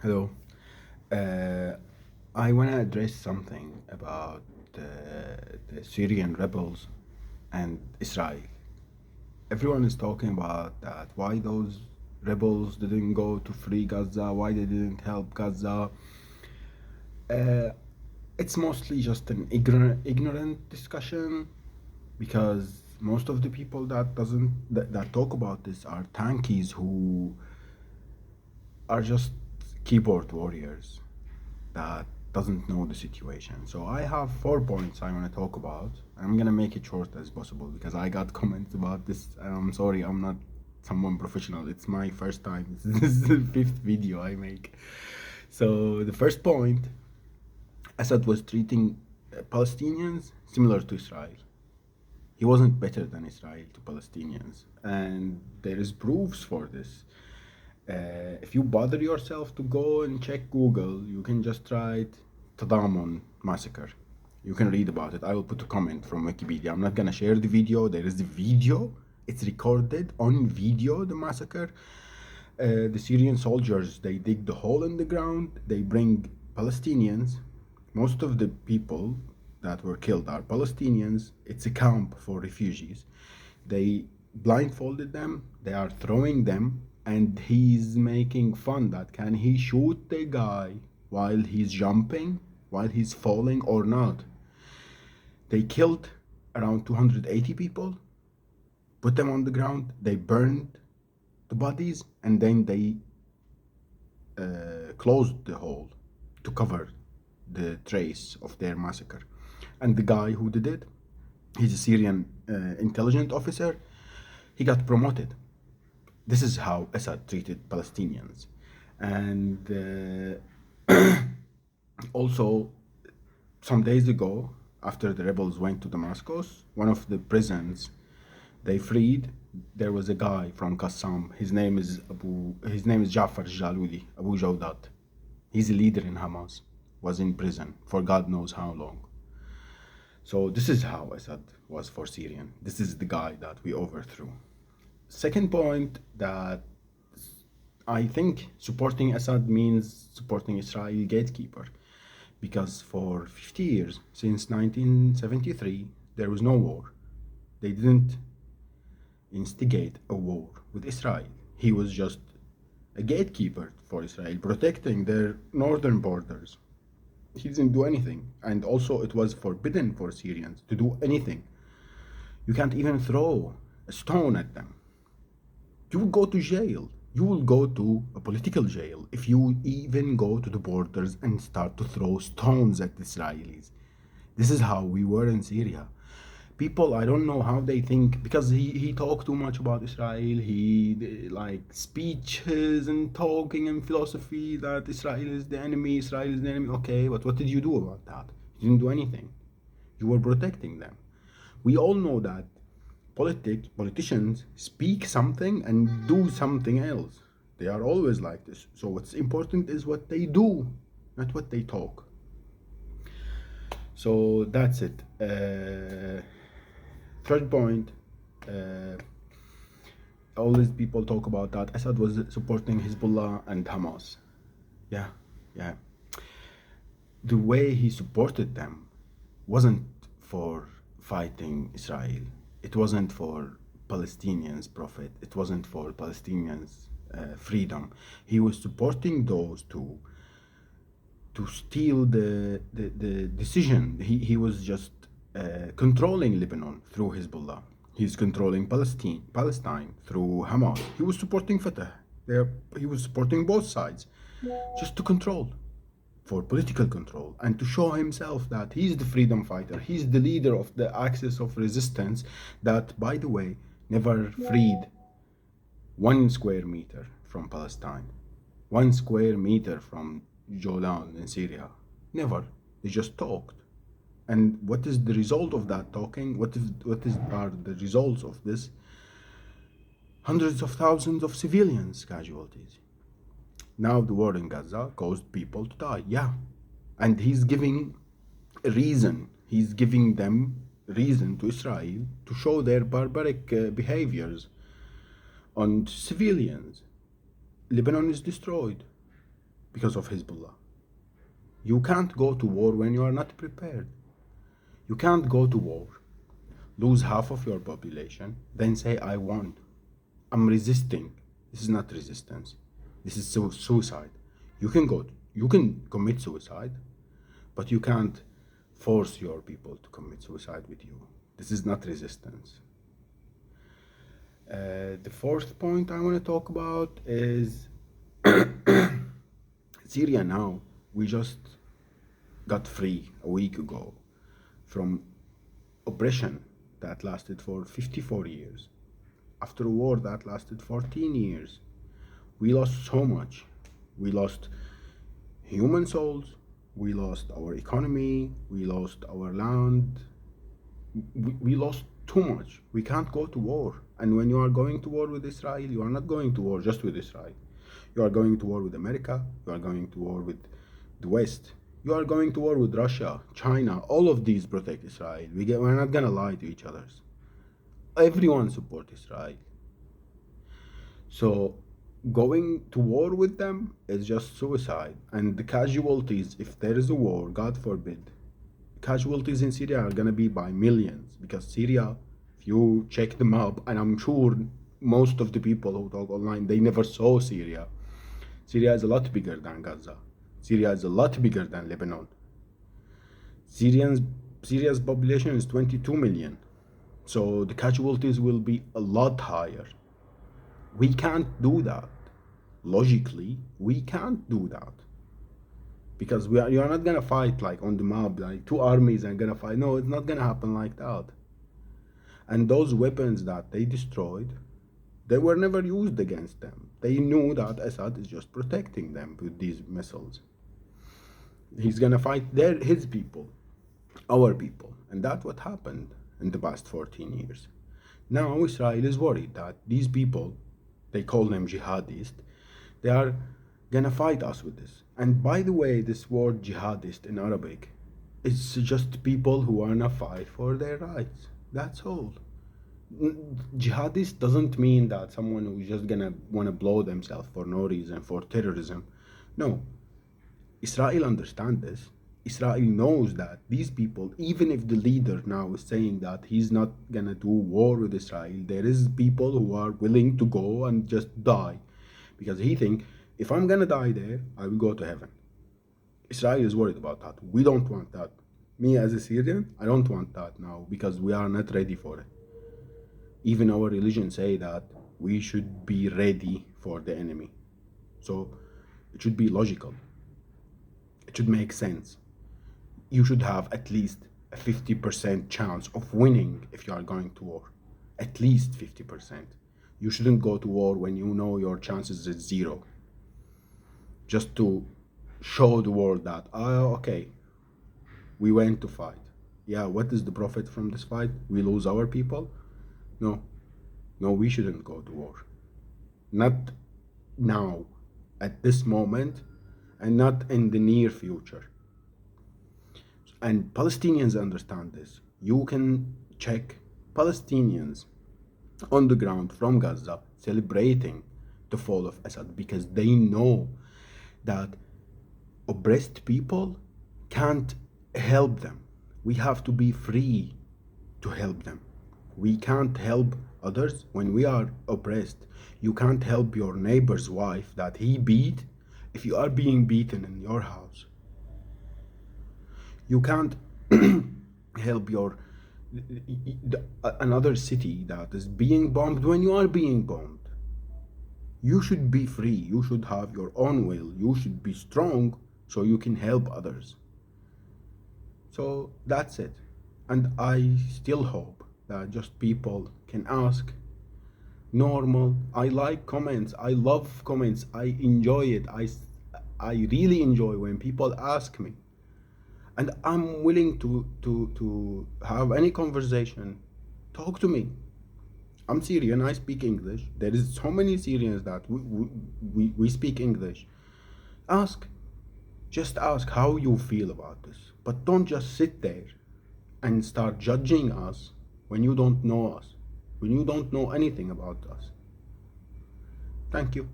Hello. Uh, I want to address something about the Syrian rebels and Israel. Everyone is talking about that. Why those rebels didn't go to free Gaza? Why they didn't help Gaza? Uh, it's mostly just an ignorant discussion because most of the people that talk about this are tankies who are just keyboard warriors that doesn't know the situation. So I have 4 points I want to talk about. I'm gonna make it short as possible because I got comments about this. And I'm sorry, I'm not someone professional. It's my first time. This is the fifth video I make. So the first point, Assad was treating Palestinians similar to Israel. He wasn't better than Israel to Palestinians, and there is proofs for this. If you bother yourself to go and check Google, you can just write Tadamon massacre. You can read about it. I will put a comment from Wikipedia. I'm not gonna share the video. There is the video. It's recorded on video. The massacre. The Syrian soldiers, they dig the hole in the ground. They bring Palestinians. Most of the people that were killed are Palestinians. It's a camp for refugees. They blindfolded them. They are throwing them, and he's making fun that can he shoot the guy while he's jumping, while he's falling or not. They killed around 280 people, put them on the ground, they burned the bodies, and then they closed the hole to cover the trace of their massacre. And the guy who did it, he's a Syrian intelligence officer, he got promoted. This is how Assad treated Palestinians. And also, some days ago, after the rebels went to Damascus, one of the prisons they freed, there was a guy from Qassam. His name is Jafar Jaludi, Abu Jawdat. He's a leader in Hamas, was in prison for God knows how long. So this is how Assad was for Syrian. This is the guy that we overthrew. Second point, that I think supporting Assad means supporting Israel gatekeeper, because for 50 years, since 1973, there was no war. They didn't instigate a war with Israel. He was just a gatekeeper for Israel, protecting their northern borders. He didn't do anything. And also, it was forbidden for Syrians to do anything. You can't even throw a stone at them. You will go to jail. You will go to a political jail if you even go to the borders and start to throw stones at the Israelis. This is how we were in Syria. People, I don't know how they think, because he talked too much about Israel. He like speeches and talking and philosophy that Israel is the enemy, Israel is the enemy. Okay, but what did you do about that? You didn't do anything. You were protecting them. We all know that politicians speak something and do something else. They are always like this. So what's important is what they do, not what they talk. So that's it. Third point, uh, all these people talk about that Assad was supporting Hezbollah and Hamas. Yeah, yeah. The way he supported them wasn't for fighting Israel. It wasn't for Palestinians' profit. It wasn't for Palestinians' freedom. He was supporting those two to steal the decision. He was just controlling Lebanon through Hezbollah. He's controlling Palestine through Hamas. He was supporting Fatah. He was supporting both sides just to control, for political control, and to show himself that he's the freedom fighter. He's the leader of the axis of resistance that, by the way, never freed 1 square meter from Palestine, 1 square meter from Jordan in Syria. Never. They just talked. And what is the result of that talking? What are the results of this? Hundreds of thousands of civilians casualties. Now the war in Gaza caused people to die. Yeah. And he's giving a reason. He's giving them reason to Israel to show their barbaric behaviors on civilians. Lebanon is destroyed. because of Hezbollah. You can't go to war when you are not prepared. You can't go to war, lose half of your population, then say, I won. I'm resisting. This is not resistance. This is suicide. You can commit suicide, but you can't force your people to commit suicide with you. This is not resistance. The fourth point I want to talk about is Syria now. We just got free a week ago from oppression that lasted for 54 years. After a war that lasted 14 years, we lost so much. We lost human souls, we lost our economy, we lost our land, we lost too much. We can't go to war. And when you are going to war with Israel, you are not going to war just with Israel. You are going to war with America, you are going to war with the West, you are going to war with Russia, China. All of these protect Israel. We're not gonna lie to each other. Everyone supports Israel. So going to war with them is just suicide. And the casualties, if there is a war, God forbid, casualties in Syria are gonna be by millions, because Syria, if you check them up, and I'm sure most of the people who talk online, they never saw Syria. Syria is a lot bigger than Gaza. Syria is a lot bigger than Lebanon. Syria's population is 22 million. So the casualties will be a lot higher. We can't do that. Logically, we can't do that. Because you are not gonna fight like on the map, like two armies are gonna fight. No, it's not gonna happen like that. And those weapons that they destroyed, they were never used against them. They knew that Assad is just protecting them with these missiles. He's gonna fight his people, our people. And that's what happened in the past 14 years. Now Israel is worried that these people, they call them jihadists, they are gonna fight us with this. And by the way, this word jihadist in Arabic is just people who wanna fight for their rights. That's all. Jihadist doesn't mean that someone who's just gonna wanna blow themselves for no reason, for terrorism. No. Israel understands this. Israel knows that these people, even if the leader now is saying that he's not gonna do war with Israel, there is people who are willing to go and just die. Because he thinks, if I'm gonna die there, I will go to heaven. Israel is worried about that. We don't want that. Me as a Syrian, I don't want that now, because we are not ready for it. Even our religion say that we should be ready for the enemy. So it should be logical. It should make sense. You should have at least a 50% chance of winning if you are going to war. At least 50%. You shouldn't go to war when you know your chances is zero. Just to show the world that, okay, we went to fight. Yeah, what is the profit from this fight? We lose our people? No, we shouldn't go to war. Not now, at this moment, and not in the near future. And Palestinians understand this. You can check Palestinians on the ground from Gaza celebrating the fall of Assad, because they know that oppressed people can't help them. We have to be free to help them. We can't help others when we are oppressed. You can't help your neighbor's wife that he beat if you are being beaten in your house. You can't help another city that is being bombed when you are being bombed. You should be free. You should have your own will. You should be strong so you can help others. So that's it. And I still hope that just people can ask normal. I like comments. I love comments. I enjoy it. I really enjoy when people ask me. And I'm willing to have any conversation. Talk to me. I'm Syrian, I speak English. There is so many Syrians that we speak English. Ask. Just ask how you feel about this. But don't just sit there and start judging us when you don't know us, when you don't know anything about us. Thank you.